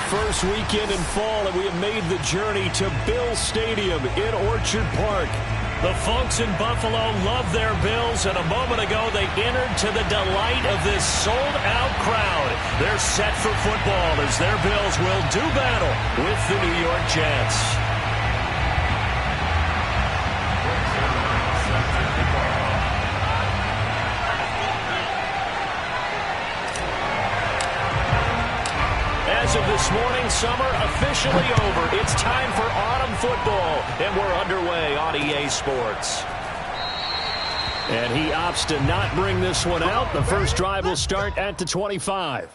first weekend in fall, and we have made the journey to Bill Stadium in Orchard Park. The folks in Buffalo love their Bills, and a moment ago they entered to the delight of this sold-out crowd. They're set for football as their Bills will do battle with the New York Jets. As of this morning, summer officially over. It's time for autumn football, and we're underway on EA Sports. And he opts to not bring this one out. The first drive will start at the 25.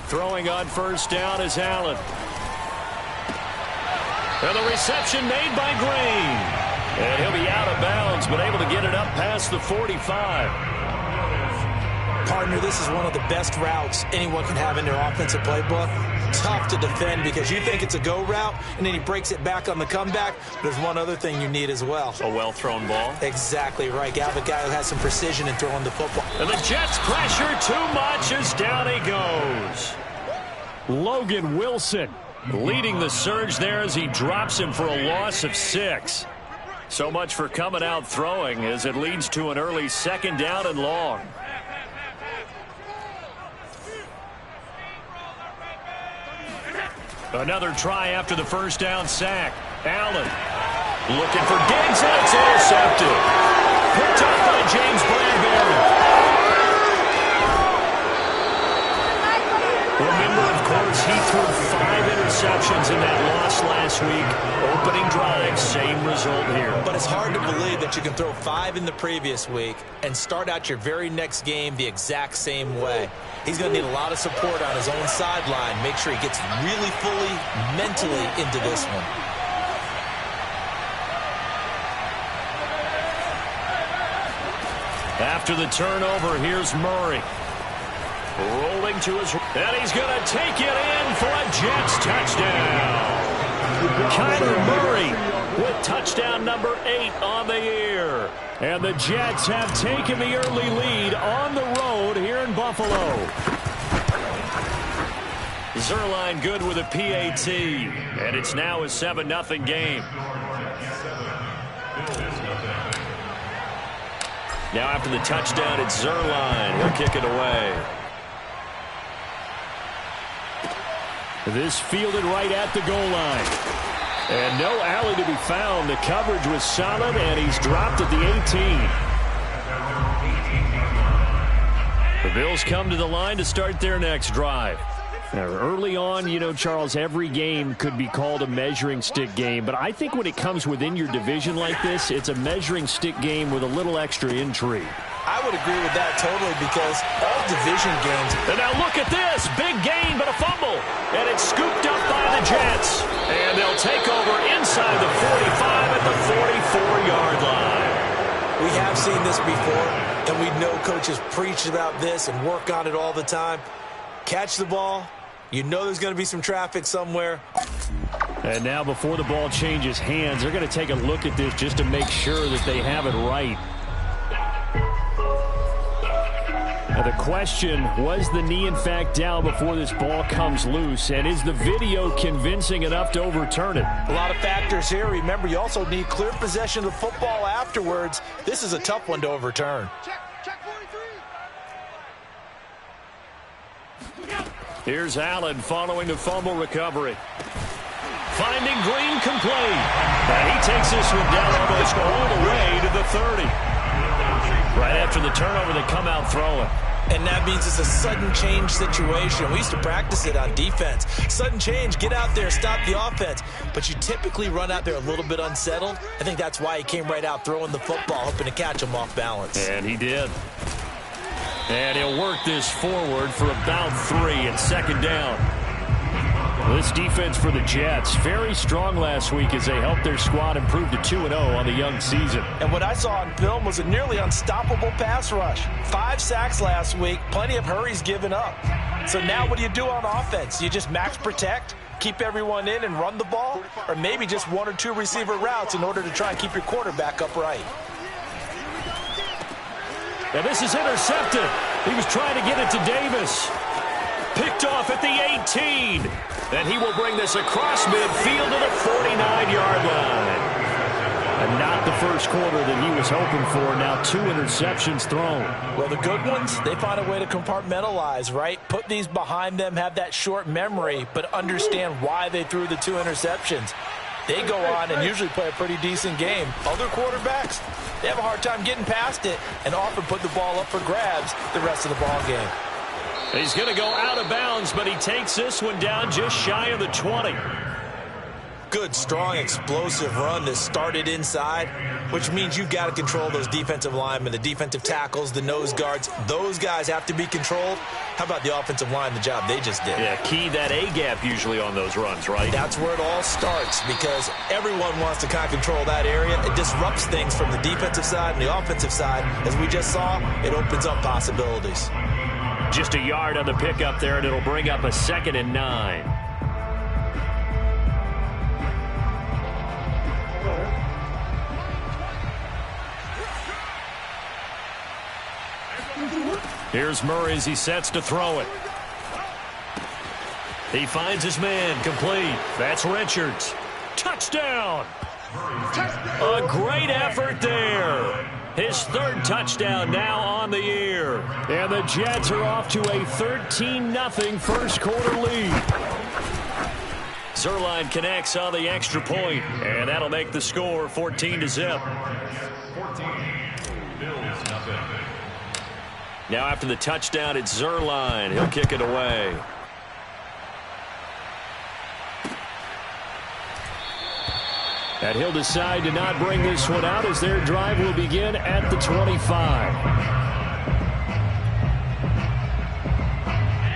Throwing on first down is Allen. And the reception made by Green. And he'll be out of bounds, but able to get it up past the 45. Partner, this is one of the best routes anyone can have in their offensive playbook. Tough to defend because you think it's a go route, and then he breaks it back on the comeback. There's one other thing you need as well. A well-thrown ball. Exactly right. You have a guy who has some precision in throwing the football. And the Jets pressure too much as down he goes. Logan Wilson leading the surge there as he drops him for a loss of 6. So much for coming out throwing as it leads to an early second down and long. Another try after the first down sack. Allen looking for Diggs, and it's intercepted. Picked up by James Bradbury. Remember, of course, he threw 5 interceptions in that loss last week. Opening drive, same result here. But it's hard to believe that you can throw 5 in the previous week and start out your very next game the exact same way. He's going to need a lot of support on his own sideline. Make sure he gets really fully, mentally into this one. After the turnover, here's Murray. Rolling to his... And he's going to take it in for a Jets touchdown. Kyler Murray with touchdown number 8 on the year. And the Jets have taken the early lead on the road here in Buffalo. Zerline good with a PAT. And it's now a 7-0 game. Now after the touchdown, it's Zerline. He'll kick it away. This fielded right at the goal line. And no alley to be found. The coverage was solid, and he's dropped at the 18. The Bills come to the line to start their next drive. Now, early on, you know, Charles, every game could be called a measuring stick game. But I think when it comes within your division like this, it's a measuring stick game with a little extra intrigue. I would agree with that totally because all division games. And now look at this. Big gain, but a fumble. And it's scooped up by the Jets. And they'll take over inside the 45 at the 44-yard line. We have seen this before, and we know coaches preach about this and work on it all the time. Catch the ball. You know there's going to be some traffic somewhere. And now before the ball changes hands, they're going to take a look at this just to make sure that they have it right. Now the question, was the knee in fact down before this ball comes loose? And is the video convincing enough to overturn it? A lot of factors here. Remember, you also need clear possession of the football afterwards. This is a tough one to overturn. Check 43. Here's Allen following the fumble recovery. Finding Green complete. And he takes this one down almost all the way to the 30. Right after the turnover, they come out throwing. And that means it's a sudden change situation. We used to practice it on defense. Sudden change, get out there, stop the offense. But you typically run out there a little bit unsettled. I think that's why he came right out throwing the football, hoping to catch him off balance. And he did. And he'll work this forward for about 3 and second down. This defense for the Jets, very strong last week as they helped their squad improve to 2-0 on the young season. And what I saw on film was a nearly unstoppable pass rush. 5 sacks last week, plenty of hurries given up. So now what do you do on offense? You just max protect, keep everyone in and run the ball, or maybe just 1 or 2 receiver routes in order to try and keep your quarterback upright. And this is intercepted. He was trying to get it to Davis. Picked off at the 18. And he will bring this across midfield to the 49-yard line. And not the first quarter that he was hoping for. Now 2 interceptions thrown. Well, the good ones, they find a way to compartmentalize, right? Put these behind them, have that short memory, but understand why they threw the 2 interceptions. They go on and usually play a pretty decent game. Other quarterbacks, they have a hard time getting past it and often put the ball up for grabs the rest of the ball game. He's going to go out of bounds, but he takes this one down just shy of the 20. Good, strong, explosive run that started inside, which means you've got to control those defensive linemen, the defensive tackles, the nose guards. Those guys have to be controlled. How about the offensive line, the job they just did? Yeah, key that A-gap usually on those runs, right? That's where it all starts because everyone wants to kind of control that area. It disrupts things from the defensive side and the offensive side. As we just saw, it opens up possibilities. Just a yard on the pickup there, and it'll bring up a 2nd and 9. Here's Murray as he sets to throw it. He finds his man, complete. That's Richards. Touchdown! A great effort there. His 3rd touchdown now on the year. And the Jets are off to a 13-0 first quarter lead. Zuerlein connects on the extra point, and that'll make the score 14-0. Now after the touchdown, it's Zuerlein. He'll kick it away. And he'll decide to not bring this one out as their drive will begin at the 25.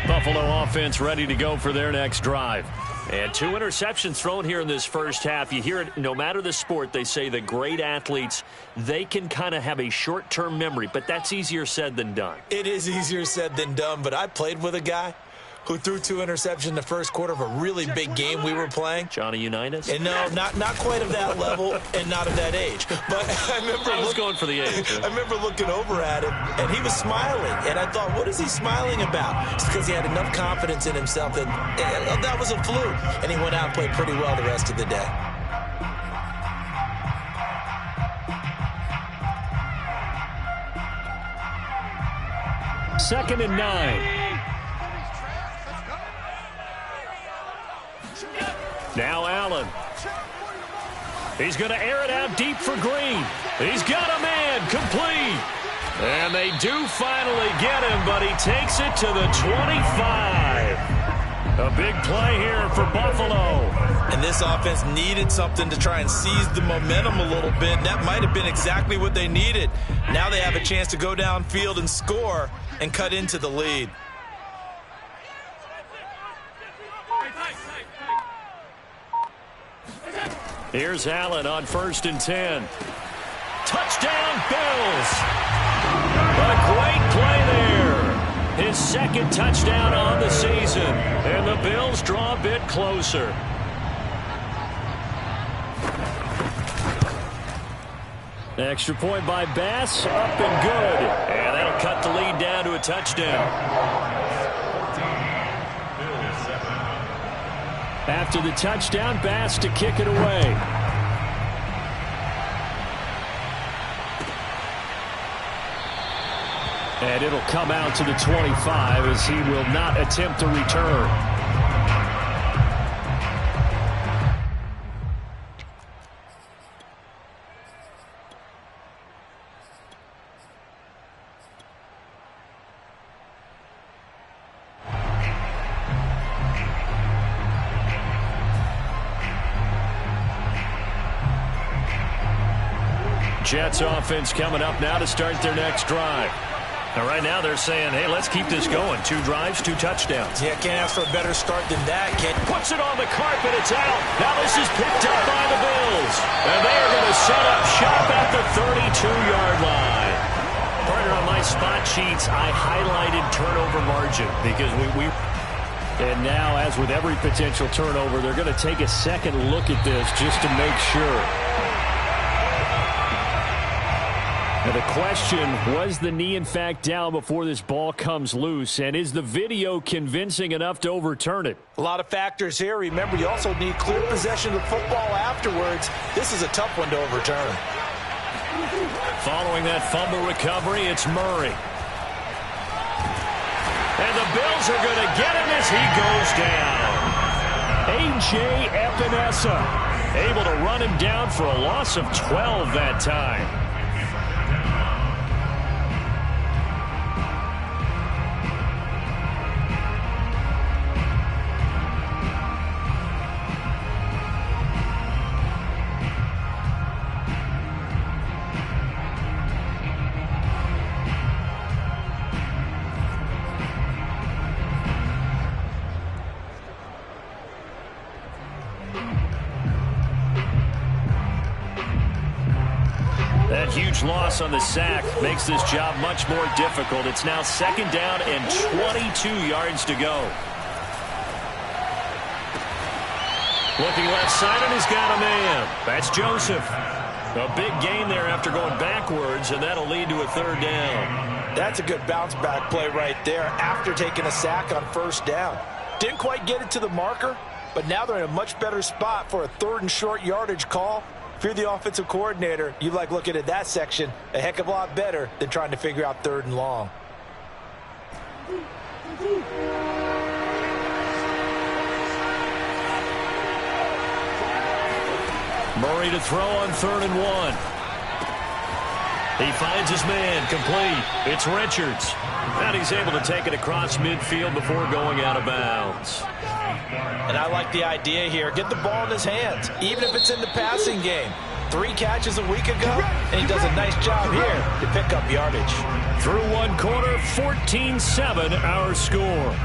Buffalo offense ready to go for their next drive. And 2 interceptions thrown here in this first half. You hear it, no matter the sport, they say the great athletes, they can kind of have a short-term memory, but that's easier said than done. It is easier said than done, but I played with a guy who threw 2 interceptions in the first quarter of a really big game we were playing. Johnny Unitas? And no, not quite of that level and not of that age. But I remember I was going for the age. I remember looking over at him, and he was smiling. And I thought, what is he smiling about? It's because he had enough confidence in himself that that was a fluke. And he went out and played pretty well the rest of the day. Second and 9. Now Allen. He's going to air it out deep for Green. He's got a man, complete. And they do finally get him, but he takes it to the 25. A big play here for Buffalo. And this offense needed something to try and seize the momentum a little bit. That might have been exactly what they needed. Now they have a chance to go downfield and score and cut into the lead. Here's Allen on 1st and 10. Touchdown, Bills. A great play there. His 2nd touchdown on the season. And the Bills draw a bit closer. Extra point by Bass, up and good. And that'll cut the lead down to a touchdown. After the touchdown, Bass to kick it away. And it'll come out to the 25 as he will not attempt to return. Jets offense coming up now to start their next drive. And right now they're saying, hey, let's keep this going. 2 drives, 2 touchdowns. Yeah, can't ask for a better start than that. Puts it on the carpet. It's out. Now this is picked up by the Bills. And they are going to set up shop at the 32-yard line. Partner, on my spot sheets, I highlighted turnover margin because we and now, as with every potential turnover, they're going to take a second look at this just to make sure. Now the question, was the knee in fact down before this ball comes loose? And is the video convincing enough to overturn it? A lot of factors here. Remember, you also need clear possession of the football afterwards. This is a tough one to overturn. Following that fumble recovery, it's Murray. And the Bills are going to get him as he goes down. A.J. Epinesa able to run him down for a loss of 12 that time. That huge loss on the sack makes this job much more difficult. It's now 2nd down and 22 yards to go. Looking left side, and he's got a man. That's Joseph. A big gain there after going backwards, and that'll lead to a 3rd down. That's a good bounce-back play right there after taking a sack on 1st down. Didn't quite get it to the marker, but now they're in a much better spot for a 3rd and short yardage call. If you're the offensive coordinator, you like looking at that section a heck of a lot better than trying to figure out 3rd and long. Murray to throw on 3rd and 1. He finds his man, complete. It's Richards. And he's able to take it across midfield before going out of bounds. And I like the idea here. Get the ball in his hands, even if it's in the passing game. 3 catches a week ago, and he does a nice job here to pick up yardage. Through 1 quarter, 14-7 our score.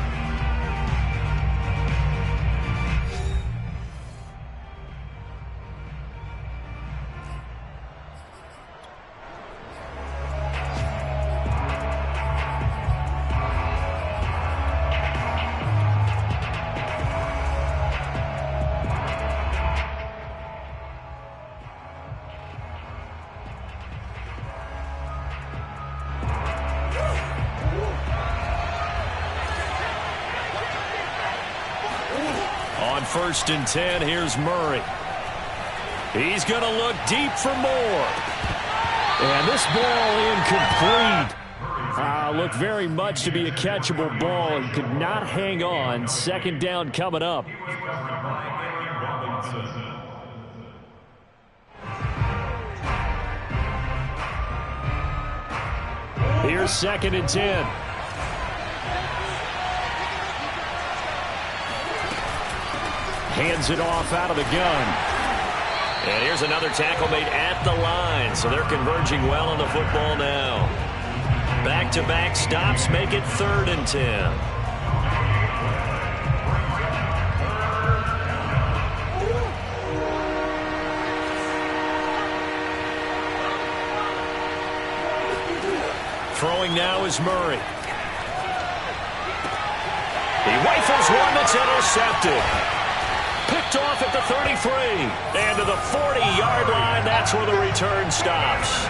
On 1st and 10, here's Murray. He's going to look deep for more. And this ball incomplete. Looked very much to be a catchable ball and could not hang on. 2nd down coming up. Here's 2nd and 10. Hands it off out of the gun. And here's another tackle made at the line. So they're converging well on the football now. Back-to-back stops make it 3rd and 10. Throwing now is Murray. He rifles one that's intercepted. Picked off at the 33. And to the 40-yard line, that's where the return stops.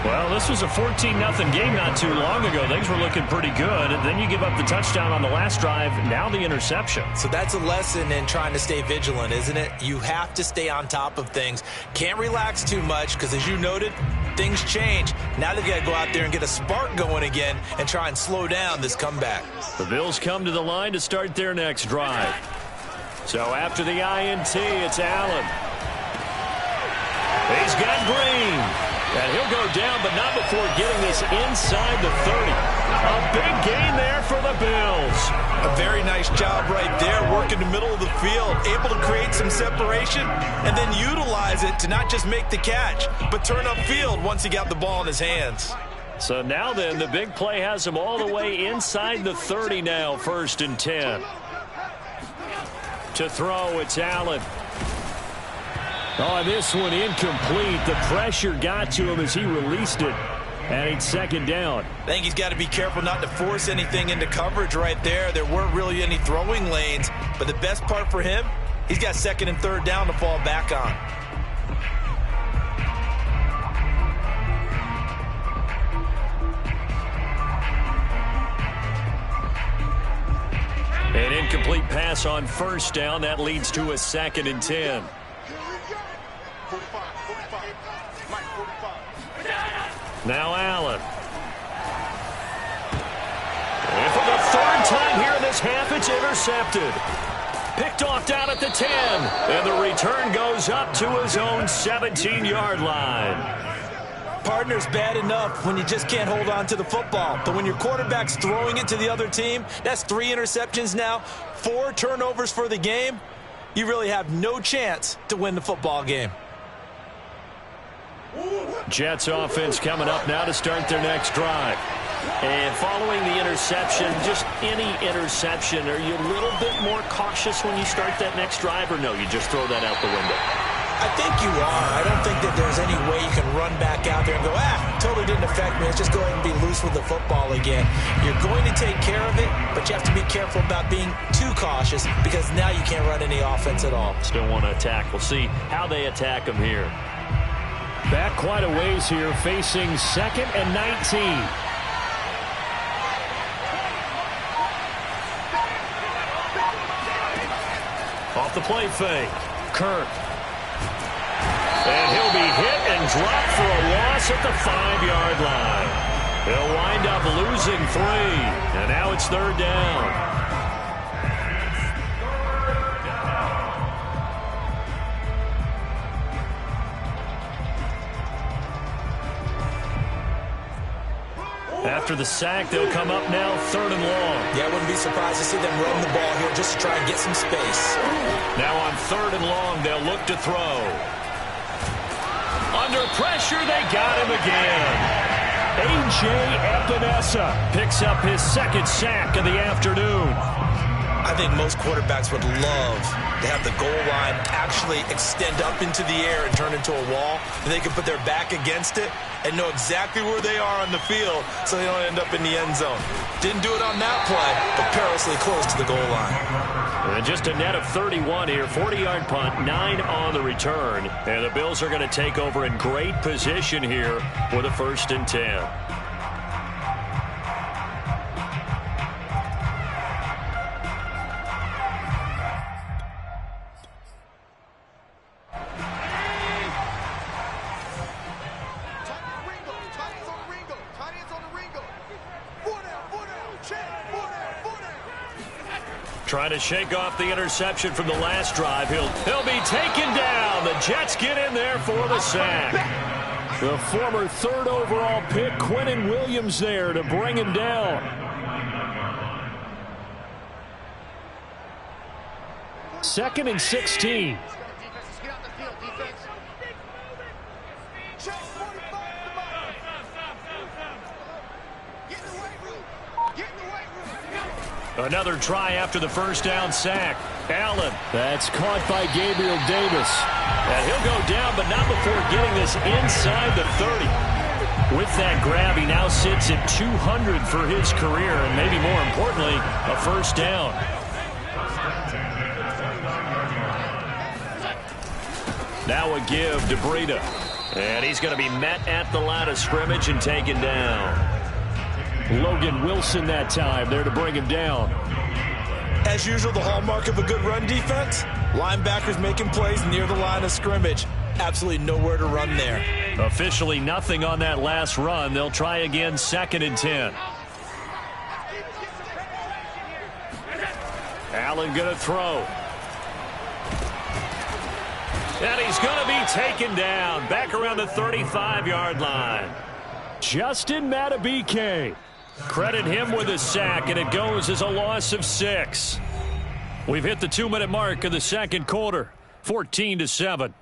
Well, this was a 14-0 game not too long ago. Things were looking pretty good. And then you give up the touchdown on the last drive, now the interception. So that's a lesson in trying to stay vigilant, isn't it? You have to stay on top of things. Can't relax too much because, as you noted, things change. Now they've got to go out there and get a spark going again and try and slow down this comeback. The Bills come to the line to start their next drive. So after the INT, it's Allen. He's got Green. And he'll go down, but not before getting this inside the 30. A big gain there for the Bills. A very nice job right there, working the middle of the field, able to create some separation, and then utilize it to not just make the catch, but turn upfield once he got the ball in his hands. So now then, the big play has him all the way inside the 30 now, 1st and 10. To throw, it's Allen. Oh, this one incomplete. The pressure got to him as he released it. And it's 2nd down. I think he's got to be careful not to force anything into coverage right there. There weren't really any throwing lanes. But the best part for him, he's got 2nd and 3rd down to fall back on. An incomplete pass on 1st down. That leads to a 2nd and 10. Now Allen. And for the 3rd time here in this half, it's intercepted. Picked off down at the 10. And the return goes up to his own 17-yard line. Partner's bad enough when you just can't hold on to the football. But when your quarterback's throwing it to the other team, that's 3 interceptions now, 4 turnovers for the game. You really have no chance to win the football game. Jets offense coming up now to start their next drive. And following the interception, just any interception, are you a little bit more cautious when you start that next drive, or no, you just throw that out the window? I think you are. I don't think that there's any way you can run back out there and go, totally didn't affect me. Let's just go ahead and be loose with the football again. You're going to take care of it, but you have to be careful about being too cautious because now you can't run any offense at all. Still want to attack. We'll see how they attack them here. Back quite a ways here, facing 2nd and 19. Off the play fake. Kirk. And he'll be hit and dropped for a loss at the 5-yard line. He'll wind up losing 3. And now it's 3rd down. After the sack, they'll come up now 3rd and long. Yeah, I wouldn't be surprised to see them run the ball here just to try and get some space. Now on 3rd and long, they'll look to throw. Under pressure, they got him again. A.J. Epinesa picks up his 2nd sack of the afternoon. I think most quarterbacks would love to have the goal line actually extend up into the air and turn into a wall, and they can put their back against it and know exactly where they are on the field so they don't end up in the end zone. Didn't do it on that play, but perilously close to the goal line. And just a net of 31 here, 40-yard punt, 9 on the return. And the Bills are going to take over in great position here with a 1st and 10. Trying to shake off the interception from the last drive. He'll be taken down. The Jets get in there for the sack. The former 3rd overall pick, Quinnen Williams, there to bring him down. Second and 16. Another try after the 1st down sack. Allen. That's caught by Gabriel Davis. And he'll go down, but not before getting this inside the 30. With that grab, he now sits at 200 for his career, and maybe more importantly, a 1st down. Now a give to Breida. And he's going to be met at the line of scrimmage and taken down. Logan Wilson that time there to bring him down. As usual, the hallmark of a good run defense, linebackers making plays near the line of scrimmage. Absolutely nowhere to run there. Officially nothing on that last run. They'll try again 2nd and 10. Allen going to throw. And he's going to be taken down back around the 35-yard line. Justin Matabike. Credit him with a sack, and it goes as a loss of 6. We've hit the 2-minute mark of the 2nd quarter, 14-7.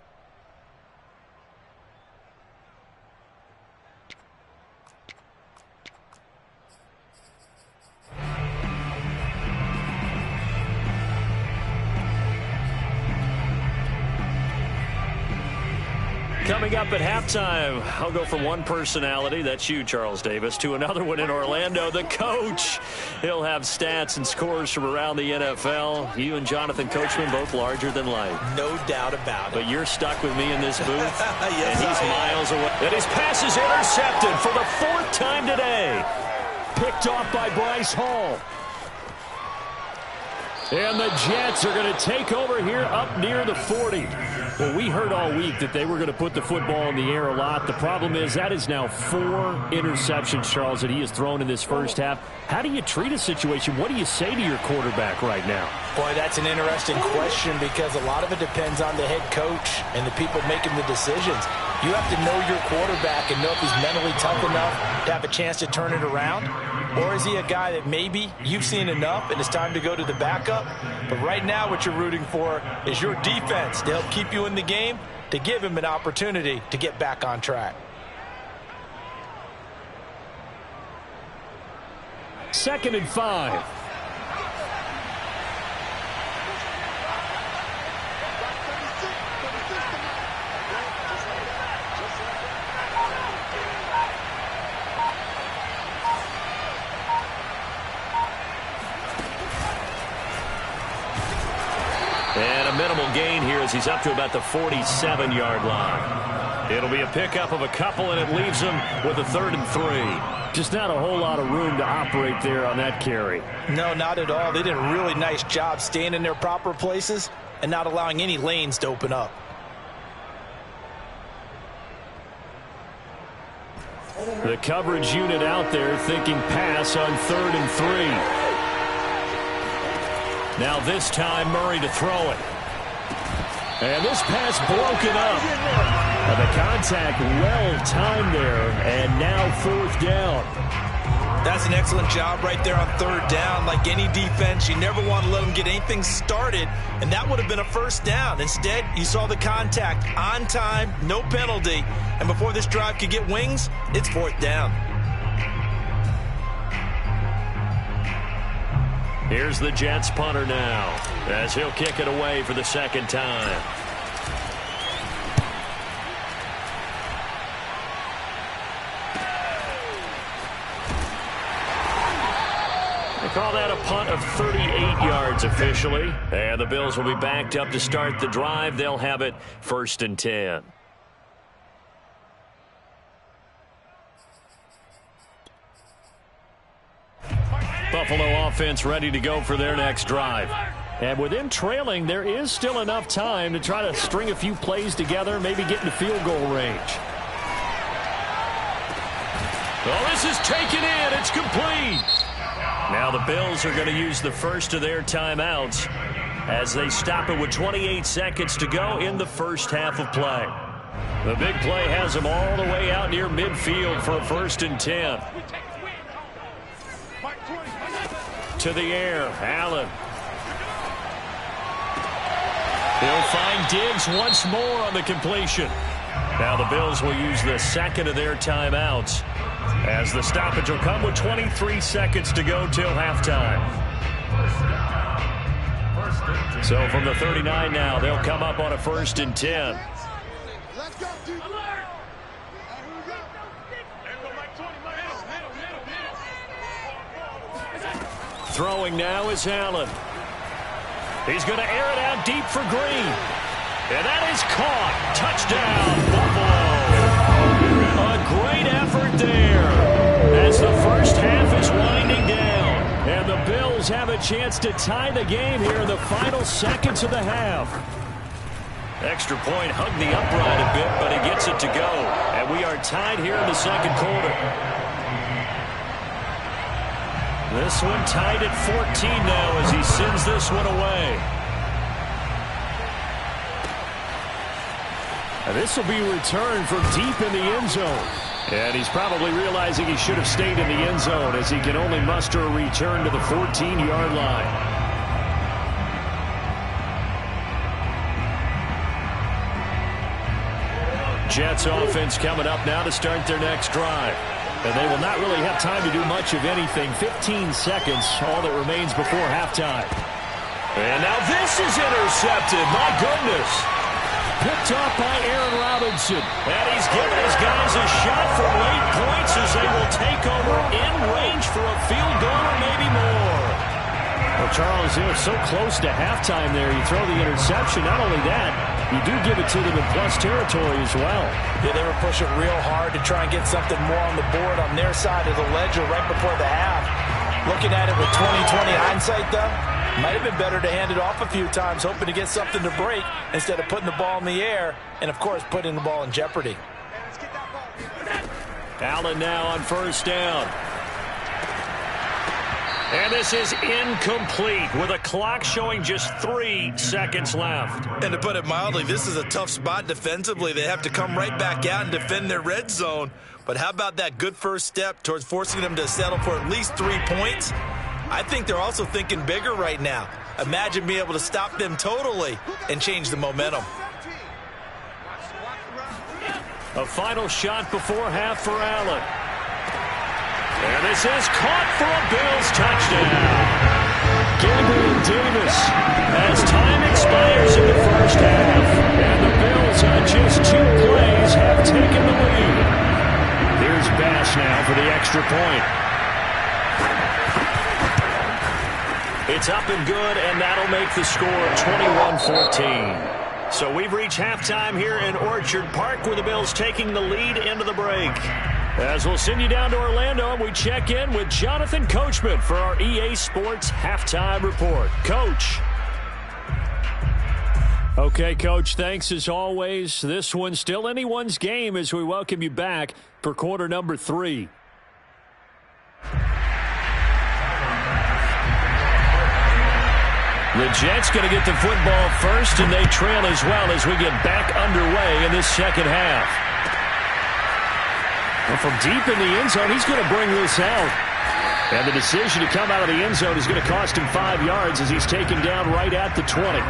Coming up at halftime, I'll go from one personality, that's you, Charles Davis, to another one in Orlando, the coach. He'll have stats and scores from around the NFL. You and Jonathan Coachman both larger than life. No doubt about it. But you're stuck with me in this booth, yes, and he's miles away. And his pass is intercepted for the 4th time today. Picked off by Bryce Hall. And the Jets are going to take over here up near the 40. Well, we heard all week that they were going to put the football in the air a lot. The problem is that is now 4 interceptions, Charles, that he has thrown in this first half. How do you treat a situation? What do you say to your quarterback right now? Boy, that's an interesting question because a lot of it depends on the head coach and the people making the decisions. You have to know your quarterback and know if he's mentally tough enough to have a chance to turn it around. Or is he a guy that maybe you've seen enough and it's time to go to the backup? But right now what you're rooting for is your defense to help keep you in the game, to give him an opportunity to get back on track. 2nd and 5. And a minimal gain here as he's up to about the 47-yard line. It'll be a pickup of a couple, and it leaves him with a 3rd and 3. Just not a whole lot of room to operate there on that carry. No, not at all. They did a really nice job staying in their proper places and not allowing any lanes to open up. The coverage unit out there thinking pass on 3rd and 3. Now this time Murray to throw it. And this pass broken up. And the contact well timed there. And now 4th down. That's an excellent job right there on 3rd down. Like any defense, you never want to let them get anything started. And that would have been a 1st down. Instead, you saw the contact on time, no penalty. And before this drive could get wings, it's 4th down. Here's the Jets punter now as he'll kick it away for the 2nd time. They call that a punt of 38 yards officially. And the Bills will be backed up to start the drive. They'll have it 1st and 10. Buffalo offense ready to go for their next drive. And with them trailing, there is still enough time to try to string a few plays together, maybe get into field goal range. Well, this is taken in. It's complete. Now the Bills are going to use the first of their timeouts as they stop it with 28 seconds to go in the first half of play. The big play has them all the way out near midfield for a 1st and 10. To the air, Allen. He'll find Diggs once more on the completion. Now the Bills will use the 2nd of their timeouts as the stoppage will come with 23 seconds to go till halftime. So from the 39 now, they'll come up on a 1st and 10. Throwing now is Allen. He's going to air it out deep for Green. And that is caught. Touchdown, Buffalo. A great effort there as the first half is winding down. And the Bills have a chance to tie the game here in the final seconds of the half. Extra point hugged the upright a bit, but he gets it to go. And we are tied here in the 2nd quarter. This one tied at 14 now as he sends this one away. And this will be returned from deep in the end zone. And he's probably realizing he should have stayed in the end zone as he can only muster a return to the 14-yard line. Jets offense coming up now to start their next drive. And they will not really have time to do much of anything. 15 seconds, all that remains before halftime. And now this is intercepted. My goodness. picked off by Aaron Robinson. And he's given his guys a shot for late points as they will take over in range for a field goal or maybe more. Well, Charles, they were so close to halftime there. You throw the interception. Not only that, you do give it to them in plus territory as well. Yeah, they were pushing real hard to try and get something more on the board on their side of the ledger right before the half. Looking at it with 20/20 hindsight, though, might have been better to hand it off a few times, hoping to get something to break instead of putting the ball in the air and, of course, putting the ball in jeopardy. Allen now on first down. And this is incomplete with a clock showing just 3 seconds left. And to put it mildly, this is a tough spot defensively. They have to come right back out and defend their red zone. But how about that good first step towards forcing them to settle for at least 3 points? I think they're also thinking bigger right now. Imagine being able to stop them totally and change the momentum. A final shot before half for Allen. And this is caught for a Bills touchdown. Gabriel Davis as time expires in the first half. And the Bills on just 2 plays have taken the lead. Here's Bass now for the extra point. It's up and good, and that'll make the score 21-14. So we've reached halftime here in Orchard Park with the Bills taking the lead into the break. As we'll send you down to Orlando, and we check in with Jonathan Coachman for our EA Sports Halftime Report. Coach. Okay, Coach, thanks as always. This one's still anyone's game as we welcome you back for quarter number 3. The Jets going to get the football first, and they trail as well as we get back underway in this second half. Well, from deep in the end zone, he's going to bring this out. And the decision to come out of the end zone is going to cost him 5 yards as he's taken down right at the 20.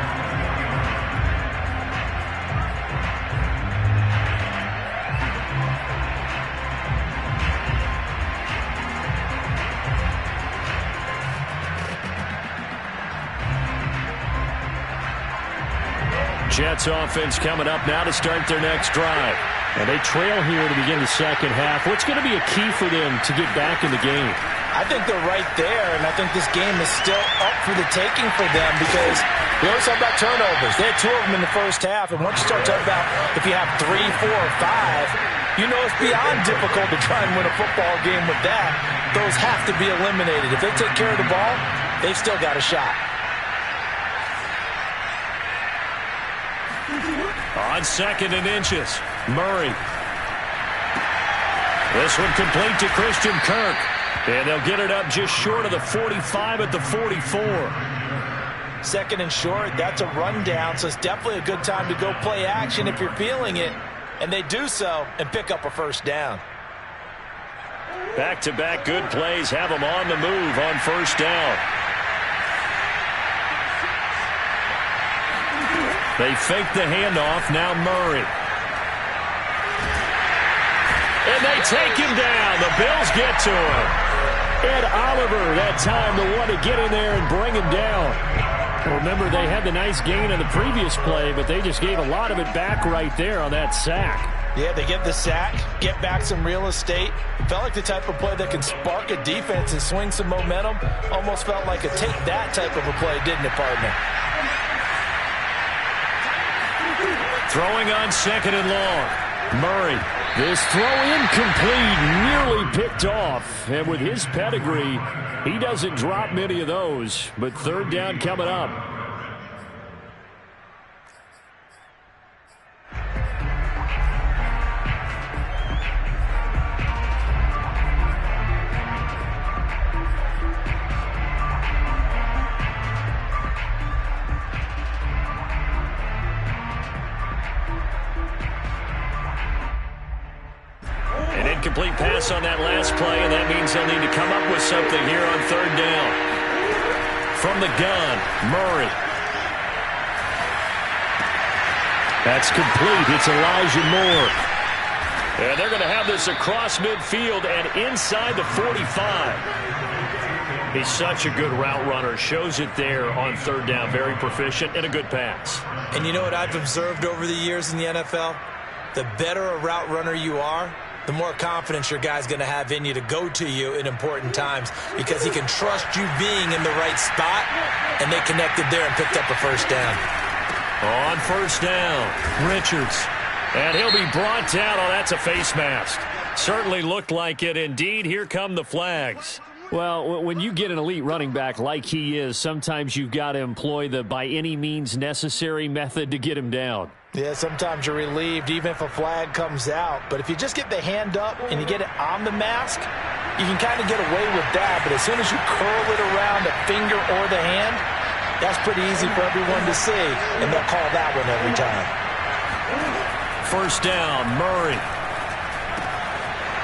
Jets offense coming up now to start their next drive. And they trail here to begin the second half. What's going to be a key for them to get back in the game? I think they're right there, and I think this game is still up for the taking for them because we always talk about turnovers. They had 2 of them in the first half, and once you start talking about if you have 3, 4, or 5, you know it's beyond difficult to try and win a football game with that. Those have to be eliminated. If they take care of the ball, they've still got a shot. On 2nd and inches, Murray. This one complete to Christian Kirk. And they'll get it up just short of the 45 at the 44. 2nd and short, that's a rundown, so it's definitely a good time to go play action if you're feeling it. And they do so and pick up a first down. Back-to-back good plays have them on the move on first down. They fake the handoff, now Murray. And they take him down. The Bills get to him. Ed Oliver, that time the one to get in there and bring him down. Remember, they had the nice gain on the previous play, but they just gave a lot of it back right there on that sack. Yeah, they get the sack, get back some real estate. Felt like the type of play that can spark a defense and swing some momentum. Almost felt like a take that type of a play, didn't it, partner? Throwing on 2nd and long. Murray. This throw incomplete, nearly picked off. And with his pedigree, he doesn't drop many of those. But 3rd down coming up. Incomplete pass on that last play, and that means they'll need to come up with something here on 3rd down. From the gun, Murray. That's complete. It's Elijah Moore. And they're going to have this across midfield and inside the 45. He's such a good route runner. Shows it there on third down. Very proficient and a good pass. And you know what I've observed over the years in the NFL? The better a route runner you are, the more confidence your guy's going to have in you to go to you in important times because he can trust you being in the right spot, and they connected there and picked up a first down. On first down, Richards. And he'll be brought down. Oh, that's a face mask. Certainly looked like it. Indeed, here come the flags. Well, when you get an elite running back like he is, sometimes you've got to employ the by any means necessary method to get him down. Yeah, sometimes you're relieved even if a flag comes out. But if you just get the hand up and you get it on the mask, you can kind of get away with that. But as soon as you curl it around the finger or the hand, that's pretty easy for everyone to see, and they'll call that one every time. First down, Murray.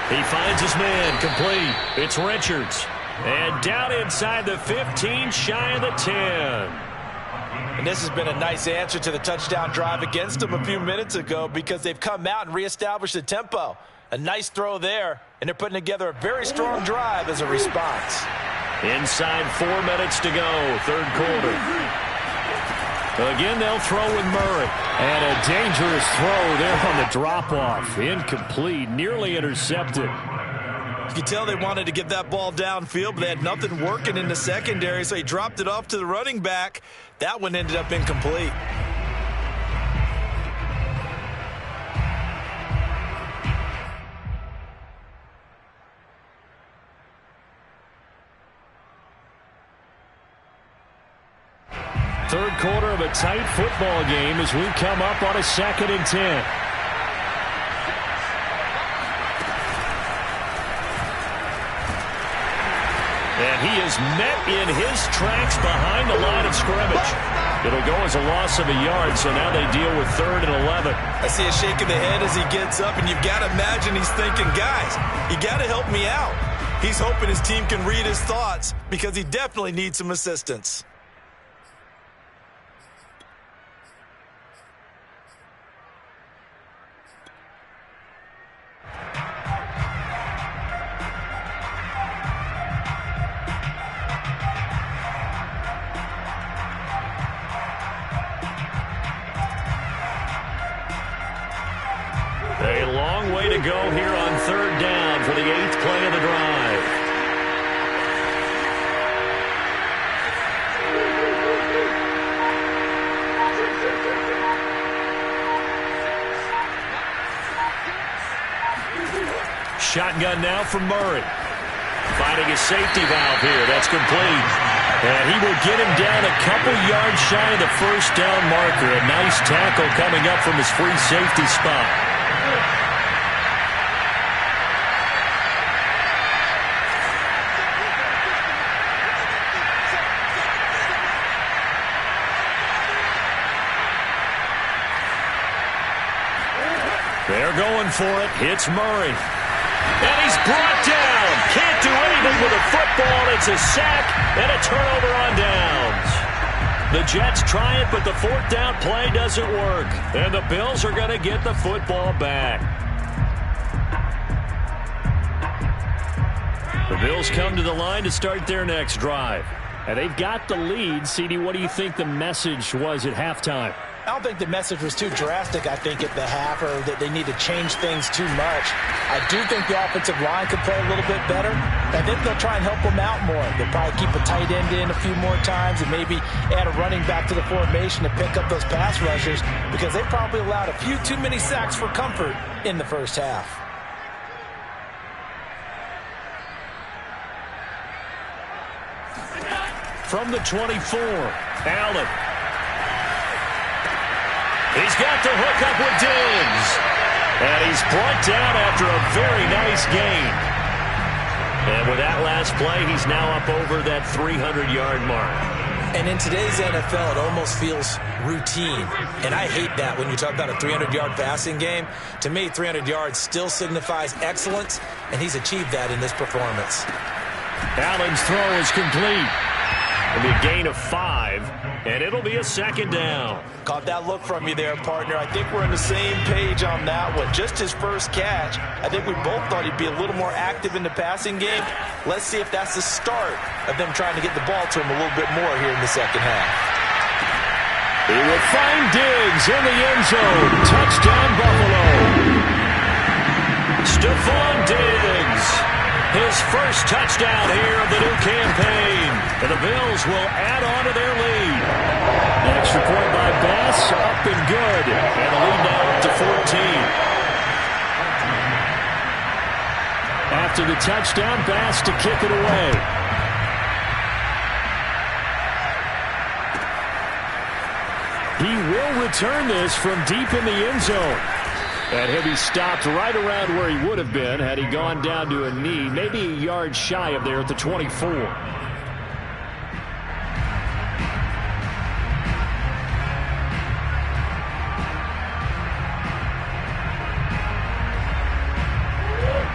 He finds his man, complete. It's Richards. And down inside the 15, shy of the 10. And this has been a nice answer to the touchdown drive against them a few minutes ago because they've come out and reestablished the tempo. A nice throw there, and they're putting together a very strong drive as a response. Inside 4 minutes to go, third quarter. Again, they'll throw with Murray. And a dangerous throw there on the drop-off. Incomplete, nearly intercepted. You can tell they wanted to get that ball downfield, but they had nothing working in the secondary, so he dropped it off to the running back. That one ended up incomplete. Third quarter of a tight football game as we come up on a 2nd and 10. And he is met in his tracks behind the line of scrimmage. It'll go as a loss of a yard, so now they deal with 3rd and 11. I see a shake of the head as he gets up, and you've got to imagine he's thinking, guys, you got to help me out. He's hoping his team can read his thoughts because he definitely needs some assistance. A long way to go here on 3rd down for the 8th play of the drive. Shotgun now from Murray. Finding his safety valve here. That's complete. And he will get him down a couple yards shy of the first down marker. A nice tackle coming up from his free safety spot. They're going for it. Hits Murray. And he's brought down. Can't do anything with a football. It's a sack and a turnover on downs. The Jets try it, but the 4th down play doesn't work. And the Bills are going to get the football back. The Bills come to the line to start their next drive. And they've got the lead. CD, what do you think the message was at halftime? I don't think the message was too drastic, I think, at the half, or that they need to change things too much. I do think the offensive line could play a little bit better. I think they'll try and help them out more. They'll probably keep a tight end in a few more times and maybe add a running back to the formation to pick up those pass rushers because they probably allowed a few too many sacks for comfort in the first half. From the 24, Allen. He's got the hook up with Diggs. And he's brought down after a very nice gain. And with that last play, he's now up over that 300-yard mark. And in today's NFL, it almost feels routine. And I hate that when you talk about a 300-yard passing game. To me, 300 yards still signifies excellence, and he's achieved that in this performance. Allen's throw is complete. It'll be a gain of 5, and it'll be a second down. Caught that look from you there, partner. I think we're on the same page on that one. Just his first catch. I think we both thought he'd be a little more active in the passing game. Let's see if that's the start of them trying to get the ball to him a little bit more here in the second half. He will find Diggs in the end zone. Touchdown, Buffalo. Stephon Diggs. His first touchdown here of the new campaign. And the Bills will add on to their lead. The extra point by Bass, up and good. And the lead now up to 14. After the touchdown, Bass to kick it away. He will return this from deep in the end zone. And he'll be stopped right around where he would have been had he gone down to a knee, maybe a yard shy of there at the 24.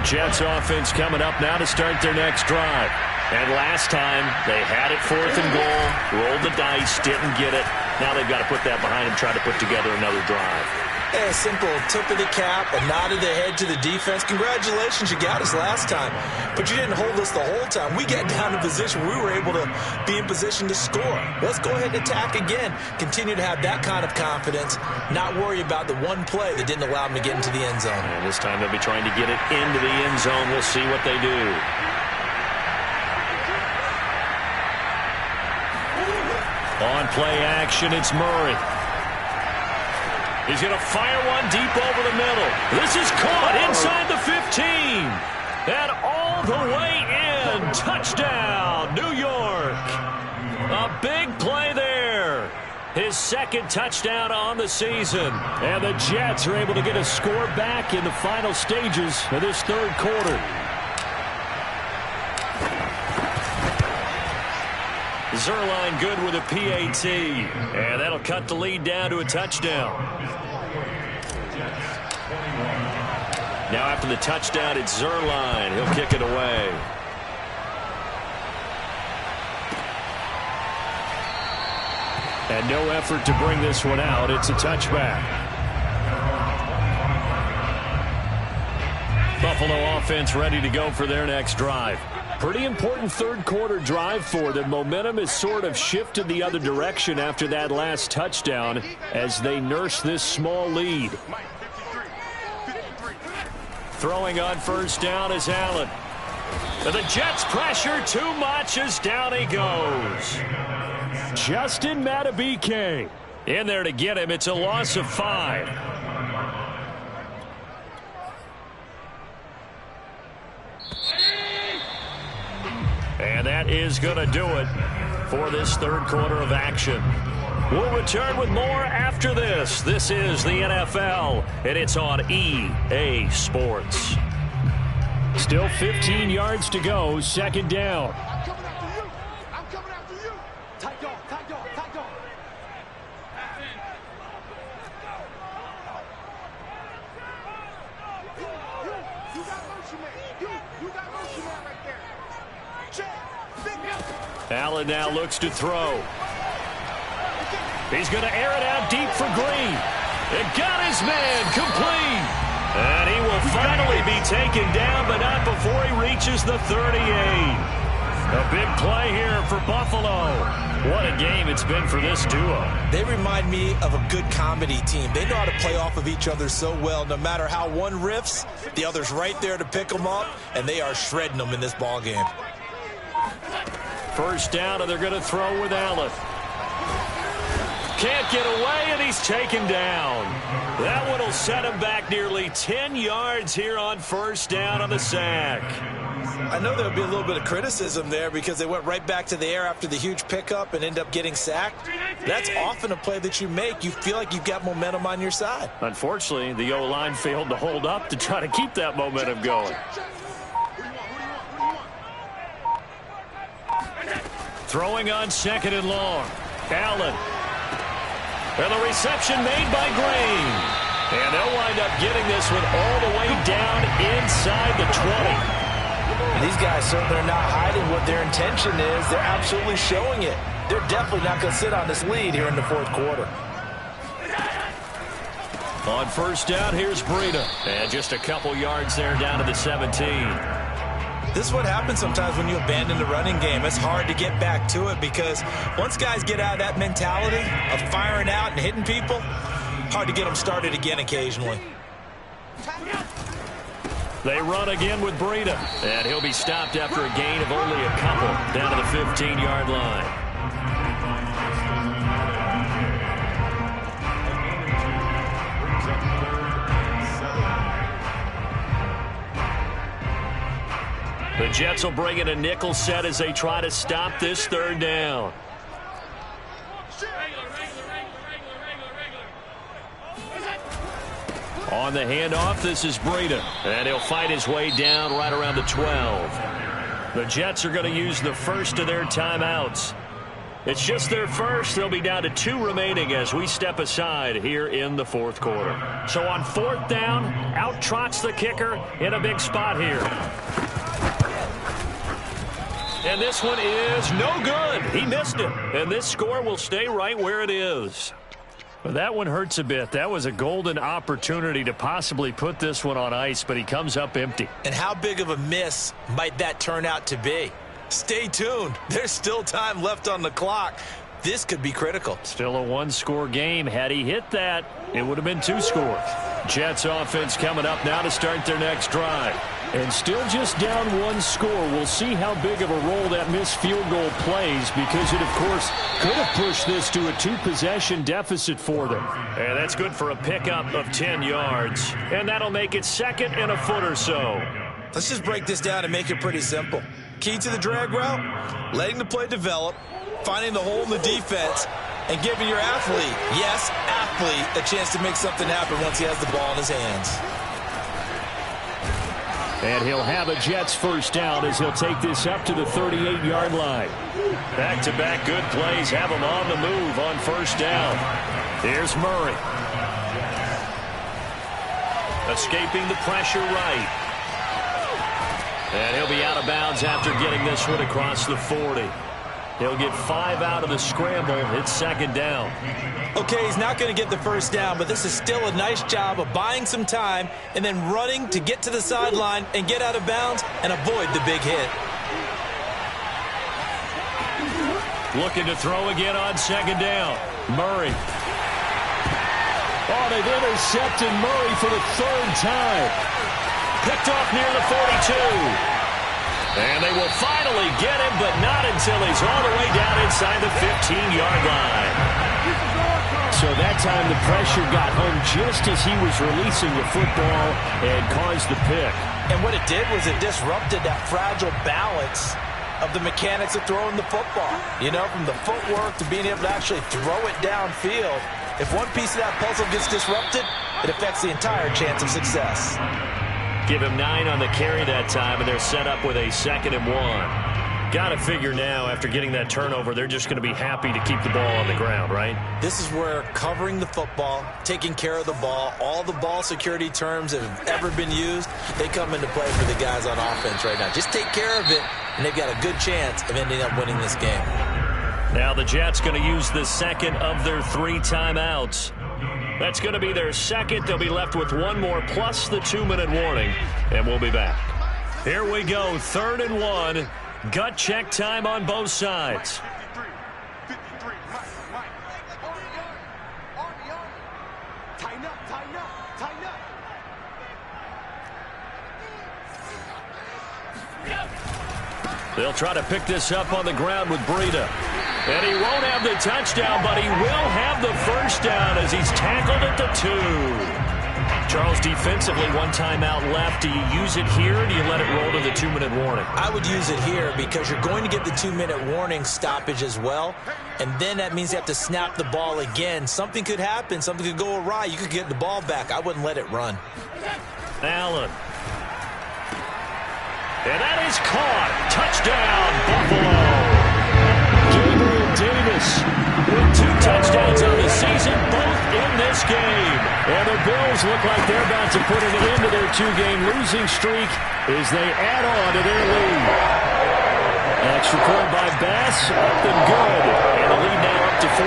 Jets offense coming up now to start their next drive. And last time, they had it 4th and goal, rolled the dice, didn't get it. Now they've got to put that behind them, try to put together another drive. A simple tip of the cap, a nod of the head to the defense. Congratulations, you got us last time. But you didn't hold us the whole time. We got down to position where we were able to be in position to score. Let's go ahead and attack again. Continue to have that kind of confidence. Not worry about the one play that didn't allow them to get into the end zone. And this time they'll be trying to get it into the end zone. We'll see what they do. On play action, it's Murray. He's going to fire one deep over the middle. This is caught inside the 15. And all the way in. Touchdown, New York. A big play there. His second touchdown on the season. And the Jets are able to get a score back in the final stages of this third quarter. Zerline good with a PAT. And that'll cut the lead down to a touchdown. Now after the touchdown, it's Zerline. He'll kick it away. And no effort to bring this one out. It's a touchback. Buffalo offense ready to go for their next drive. Pretty important third quarter drive for them. Momentum has sort of shifted the other direction after that last touchdown as they nurse this small lead. Throwing on first down is Allen. The Jets pressure too much as down he goes. Justin Madubuike in there to get him. It's a loss of 5. And that is going to do it for this third quarter of action. We'll return with more after this. This is the NFL, and it's on EA Sports. Still 15 yards to go, second down. I'm coming after you. I'm coming after you. Tight dog, tight dog, tight dog. You got motion man. You got motion man right there. Allen now looks to throw. He's going to air it out deep for Green. It got his man complete. And he will finally be taken down, but not before he reaches the 38. A big play here for Buffalo. What a game it's been for this duo. They remind me of a good comedy team. They know how to play off of each other so well. No matter how one riffs, the other's right there to pick them up, and they are shredding them in this ball game. First down, and they're going to throw with Allen. Can't get away, and he's taken down. That one will set him back nearly 10 yards here on first down on the sack. I know there'll be a little bit of criticism there because they went right back to the air after the huge pickup and end up getting sacked. That's often a play that you make. You feel like you've got momentum on your side. Unfortunately, the O-line failed to hold up to try to keep that momentum going. Throwing on second and long. Allen. And the reception made by Green. And they'll wind up getting this one all the way down inside the 20. And these guys certainly are not hiding what their intention is. They're absolutely showing it. They're definitely not going to sit on this lead here in the fourth quarter. On first down, here's Breida. And just a couple yards there down to the 17. This is what happens sometimes when you abandon the running game. It's hard to get back to it because once guys get out of that mentality of firing out and hitting people, hard to get them started again occasionally. They run again with Breida. And he'll be stopped after a gain of only a couple down to the 15-yard line. The Jets will bring in a nickel set as they try to stop this third down. On the handoff, this is Breida. And he'll fight his way down right around the 12. The Jets are going to use the first of their timeouts. It's just their first. They'll be down to 2 remaining as we step aside here in the fourth quarter. So on fourth down, out trots the kicker in a big spot here. And this one is no good. He missed it. And this score will stay right where it is. Well, that one hurts a bit. That was a golden opportunity to possibly put this one on ice, but he comes up empty. And how big of a miss might that turn out to be? Stay tuned. There's still time left on the clock. This could be critical. Still a 1-score game. Had he hit that, it would have been 2 scores. Jets offense coming up now to start their next drive. And still just down 1 score. We'll see how big of a role that missed field goal plays because it, of course, could have pushed this to a 2-possession deficit for them. And that's good for a pickup of 10 yards. And that'll make it second and a foot or so. Let's just break this down and make it pretty simple. Key to the drag route, letting the play develop, finding the hole in the defense, and giving your athlete, yes, athlete, a chance to make something happen once he has the ball in his hands. And he'll have a Jets first down as he'll take this up to the 38-yard line. Back-to-back good plays have him on the move on first down. Here's Murray. Escaping the pressure right. And he'll be out of bounds after getting this one across the 40. He'll get 5 out of the scramble. It's second down. Okay, he's not going to get the first down, but this is still a nice job of buying some time and then running to get to the sideline and get out of bounds and avoid the big hit. Looking to throw again on second down. Murray. Oh, they've intercepted Murray for the 3rd time. Picked off near the 42. And they will finally get him, but not until he's all the way down inside the 15-yard line. So that time the pressure got home just as he was releasing the football and caused the pick. And what it did was it disrupted that fragile balance of the mechanics of throwing the football. You know, from the footwork to being able to actually throw it downfield. If one piece of that puzzle gets disrupted, it affects the entire chance of success. Give him 9 on the carry that time, and they're set up with a 2nd and 1. Got to figure now, after getting that turnover, they're just going to be happy to keep the ball on the ground, right? This is where covering the football, taking care of the ball, all the ball security terms that have ever been used, they come into play for the guys on offense right now. Just take care of it, and they've got a good chance of ending up winning this game. Now the Jets going to use the second of their 3 timeouts. That's going to be their second. They'll be left with 1 more plus the 2-minute warning, and we'll be back. Here we go, 3rd and 1. Gut check time on both sides. Tighten up, tighten up, tighten up. They'll try to pick this up on the ground with Breida. And he won't have the touchdown, but he will have the first down as he's tackled at the 2. Charles, defensively, 1 timeout left. Do you use it here, or do you let it roll to the 2-minute warning? I would use it here because you're going to get the 2-minute warning stoppage as well. And then that means you have to snap the ball again. Something could happen. Something could go awry. You could get the ball back. I wouldn't let it run. Allen. And that is caught. Touchdown, Buffalo. Gabriel Davis with 2 touchdowns on the season, both in this game. And the Bills look like they're about to put an end to their 2-game losing streak as they add on to their lead. extra point by Bass, up and good. And the lead now up to 14.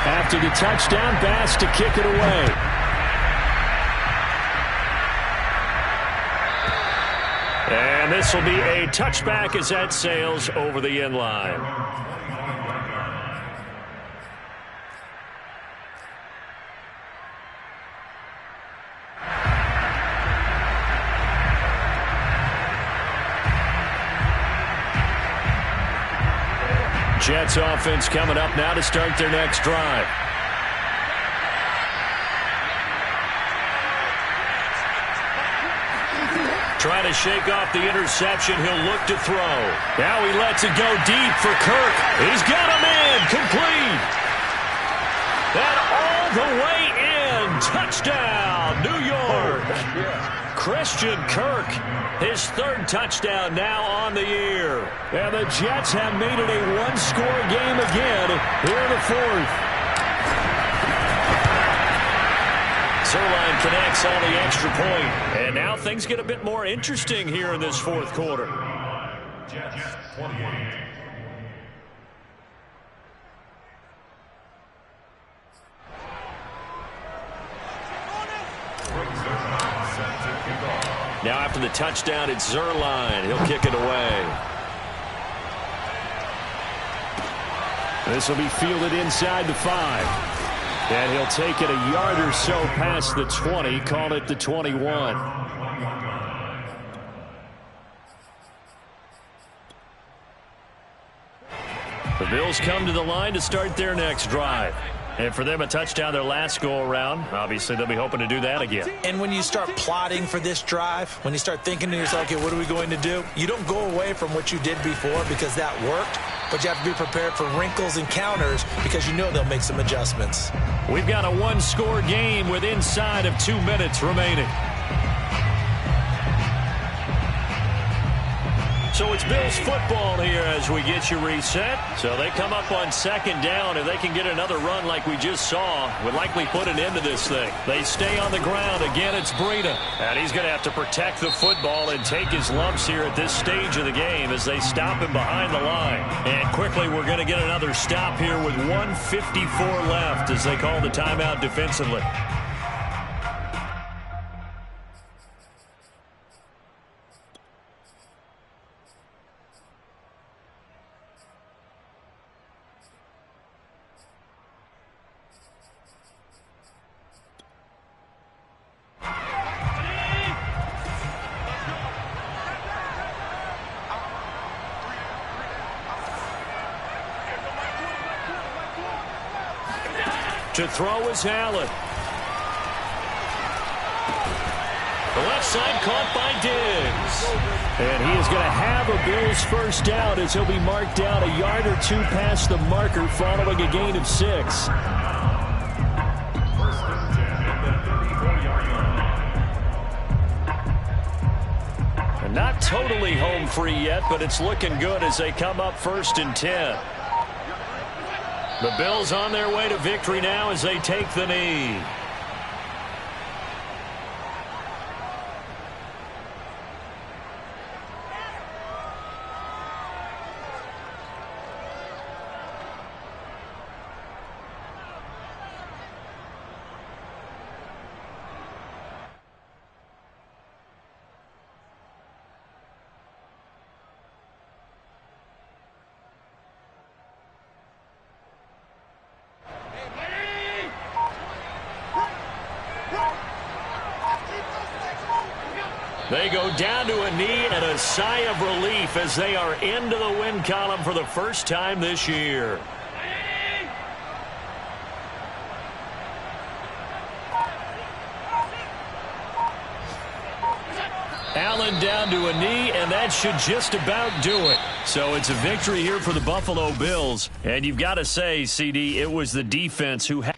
After the touchdown, Bass to kick it away. And this will be a touchback as that sails over the end line. Jets offense coming up now to start their next drive. Trying to shake off the interception. He'll look to throw. Now he lets it go deep for Kirk. He's got him in. Complete. And all the way in. Touchdown, New York. Christian Kirk, his third touchdown now on the year. And the Jets have made it a one-score game again here in the fourth. Zerline connects on the extra point. And now things get a bit more interesting here in this fourth quarter. Jets 28. Now after the touchdown, it's Zerline. He'll kick it away. This will be fielded inside the 5. And he'll take it a yard or so past the 20. Call it the 21. The Bills come to the line to start their next drive. And for them, a touchdown their last go-around. Obviously, they'll be hoping to do that again. And when you start plotting for this drive, when you start thinking to yourself, okay, what are we going to do? You don't go away from what you did before because that worked, but you have to be prepared for wrinkles and counters because you know they'll make some adjustments. We've got a one-score game with inside of 2 minutes remaining. So it's Bills football here as we get you reset. So they come up on second down. If they can get another run like we just saw, would likely put an end to this thing. They stay on the ground. Again, it's Breida. And he's going to have to protect the football and take his lumps here at this stage of the game as they stop him behind the line. And quickly, we're going to get another stop here with 1:54 left as they call the timeout defensively. To throw is Allen. The left side caught by Diggs. And he is going to have a Bills first down as he'll be marked down a yard or two past the marker following a gain of 6. And not totally home free yet, but it's looking good as they come up 1st and 10. The Bills on their way to victory now as they take the knee. They go down to a knee and a sigh of relief as they are into the win column for the first time this year. Allen down to a knee, and that should just about do it. So it's a victory here for the Buffalo Bills. And you've got to say, CD, it was the defense who had